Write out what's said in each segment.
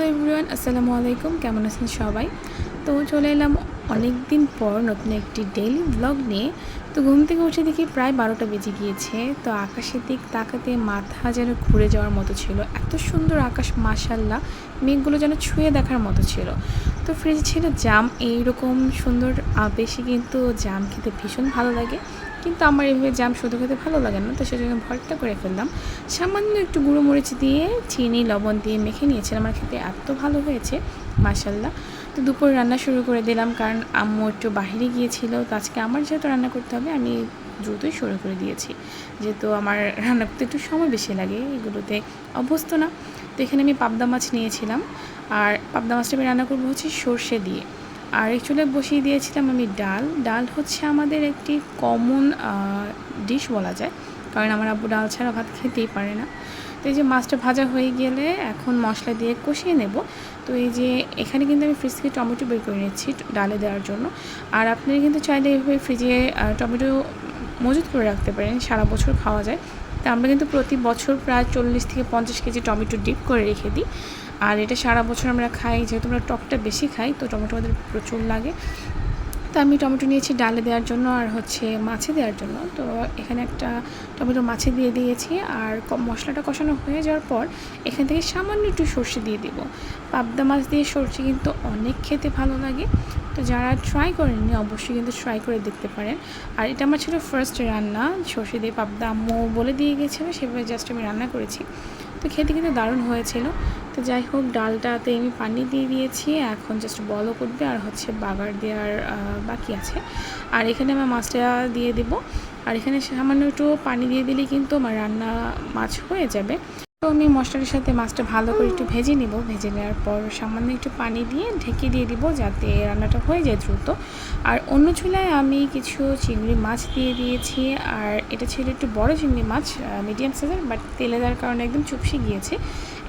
Hello everyone, আসসালামু আলাইকুম। কেমন আছেন সবাই? তো চলে এলাম অনেক দিন পর নতুন একটি ডেইলি ব্লগ নিয়ে। তো ঘুম থেকে উঠে দেখি প্রায় 12টা বেজে গিয়েছে। তো আকাশের দিক তাকাতে মাথা যেন ঘুরে যাওয়ার মতো ছিল। এত সুন্দর আকাশ, মাশাআল্লাহ, মেঘগুলো যেন ছুঁয়ে দেখার মতো ছিল। তো ফ্রিজে ছিল জাম। এইরকম সুন্দর আবেশে কিন্তু জাম খেতে ভীষণ ভালো লাগে, কিন্তু আমার এভাবে জাম শুধু খেতে ভালো লাগে না। তো সেজন্য ভর্তা করে ফেললাম। সামান্য একটু গুঁড়ো মরিচ দিয়ে, চিনি, লবণ দিয়ে মেখে নিয়েছিলাম। আমার খেতে এত ভালো হয়েছে, মাশাআল্লাহ। তো দুপুরে রান্না শুরু করে দিলাম, কারণ আম্মু একটু বাইরে গিয়েছিল। তো আজকে আমার যেহেতু রান্না করতে হবে, আমি দ্রুতই শুরু করে দিয়েছি, যেহেতু আমার রান্না করতে একটু সময় বেশি লাগে, এগুলোতে অভ্যস্ত না। তো এখানে আমি পাবদা মাছ নিয়েছিলাম, আর পাবদা মাছটা আমি রান্না করবো হচ্ছে সর্ষে দিয়ে। আর এই চুলে বসিয়ে দিয়েছিলাম আমি ডাল। ডাল হচ্ছে আমাদের একটি কমন ডিশ বলা যায়, কারণ আমার আব্বু ডাল ছাড়া ভাত খেতেই পারে না। তো এই যে মাছটা ভাজা হয়ে গেলে এখন মশলা দিয়ে কষিয়ে নেব। তো এই যে এখানে কিন্তু আমি ফ্রিজ থেকে টমেটো বের করে নিচ্ছি ডালে দেওয়ার জন্য। আর আপনারা কিন্তু চাইলে এভাবে ফ্রিজে টমেটো মজুত করে রাখতে পারেন, সারা বছর খাওয়া যায়। তো আমরা কিন্তু প্রতি বছর প্রায় 40 থেকে 50 কেজি টমেটো ডিপ করে রেখে দিই। আর এটা সারা বছর আমরা খাই, যেহেতু আমরা টকটা বেশি খাই, তো টমেটো আমাদের প্রচুর লাগে। তো আমি টমেটো নিয়েছি ডালে দেওয়ার জন্য আর হচ্ছে মাছে দেওয়ার জন্য। তো এখানে একটা টমেটো মাছে দিয়ে দিয়েছি। আর মশলাটা কষানো হয়ে যাওয়ার পর এখান থেকে সামান্য একটু সর্ষে দিয়ে দিব। পাবদা মাছ দিয়ে সর্ষে কিন্তু অনেক খেতে ভালো লাগে। তো যারা ট্রাই করেননি অবশ্যই কিন্তু ট্রাই করে দেখতে পারেন। আর এটা আমার ছিল ফার্স্ট রান্না সর্ষে দিয়ে পাবদা। আম্মু বলে দিয়ে গেছিলো, সেভাবে জাস্ট আমি রান্না করেছি। তো খেতে কিন্তু দারুণ হয়েছিল। তো যাই হোক, ডালটাতে আমি পানি দিয়ে দিয়েছি, এখন জাস্ট বলক উঠবে আর হচ্ছে বাগার দেওয়ার বাকি আছে। আর এখানে আমার মাছটা দিয়ে দেবো। আর এখানে সামান্য একটু পানি দিয়ে দিলেই কিন্তু আমার রান্না মাছ হয়ে যাবে। তো আমি মশলার সাথে মাছটা ভালো করে একটু ভেজে নিব। ভেজে নেওয়ার পর সামান্য একটু পানি দিয়ে ঢেকে দিয়ে দিব, যাতে রান্নাটা হয়ে যায় দ্রুত। আর অন্য চুলায় আমি কিছু চিংড়ি মাছ দিয়ে দিয়েছি। আর এটা ছিল একটু বড় চিংড়ি মাছ, মিডিয়াম সাইজের, বাট তেলে দেওয়ার কারণে একদম চুপসে গিয়েছে।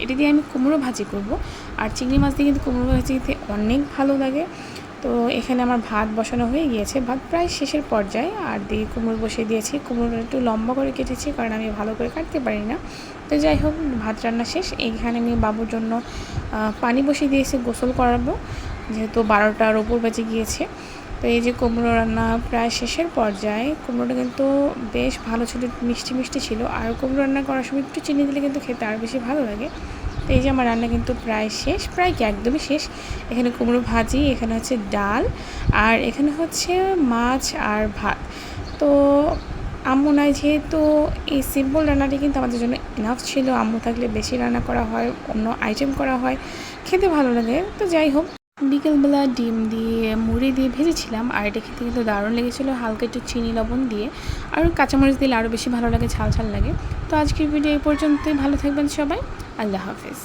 এটা দিয়ে আমি কুমড়ো ভাজি করব। আর চিংড়ি মাছ দিয়ে কিন্তু কুমড়ো ভাজি খেতে অনেক ভালো লাগে। তো এখানে আমার ভাত বসানো হয়ে গিয়েছে, ভাত প্রায় শেষের পর্যায়ে। আর দিয়ে কুমড়ো বসিয়ে দিয়েছি। কুমড়োটা একটু লম্বা করে কেটেছি, কারণ আমি ভালো করে কাটতে পারি না। তো যাই হোক, ভাত রান্না শেষ। এইখানে আমি বাবুর জন্য পানি বসিয়ে দিয়েছি, গোসল করাবো, যেহেতু 12টার ওপর বেজে গিয়েছে। তো এই যে কুমড়ো রান্না প্রায় শেষের পর্যায়ে। কুমড়োটা কিন্তু বেশ ভালো ছিল, মিষ্টি মিষ্টি ছিল। আর কুমড়ো রান্না করার সময় একটু চিনি দিলে কিন্তু খেতে আর বেশি ভালো লাগে। তো এই যে আমার রান্না কিন্তু প্রায় শেষ, প্রায় কি একদমই শেষ। এখানে কুমড়ো ভাজি, এখানে হচ্ছে ডাল, আর এখানে হচ্ছে মাছ আর ভাত। তো আম্মু নাই যেহেতু এই সিম্পল রান্নাটি কিন্তু আমাদের জন্য ইনাফ ছিল। আম্মু থাকলে বেশি রান্না করা হয়, অন্য আইটেম করা হয়, খেতে ভালো লাগে। তো যাই হোক, বিকেলবেলা ডিম দিয়ে মুড়ি দিয়ে ভেজেছিলাম, আর এটা খেতে কিন্তু দারুণ লেগেছিলো, হালকা একটু চিনি লবণ দিয়ে। আর কাঁচামরিচ দিলে আরও বেশি ভালো লাগে, ঝাল ঝাল লাগে। তো আজকের ভিডিও এই পর্যন্তই। ভালো থাকবেন সবাই, আল্লাহ হাফেজ।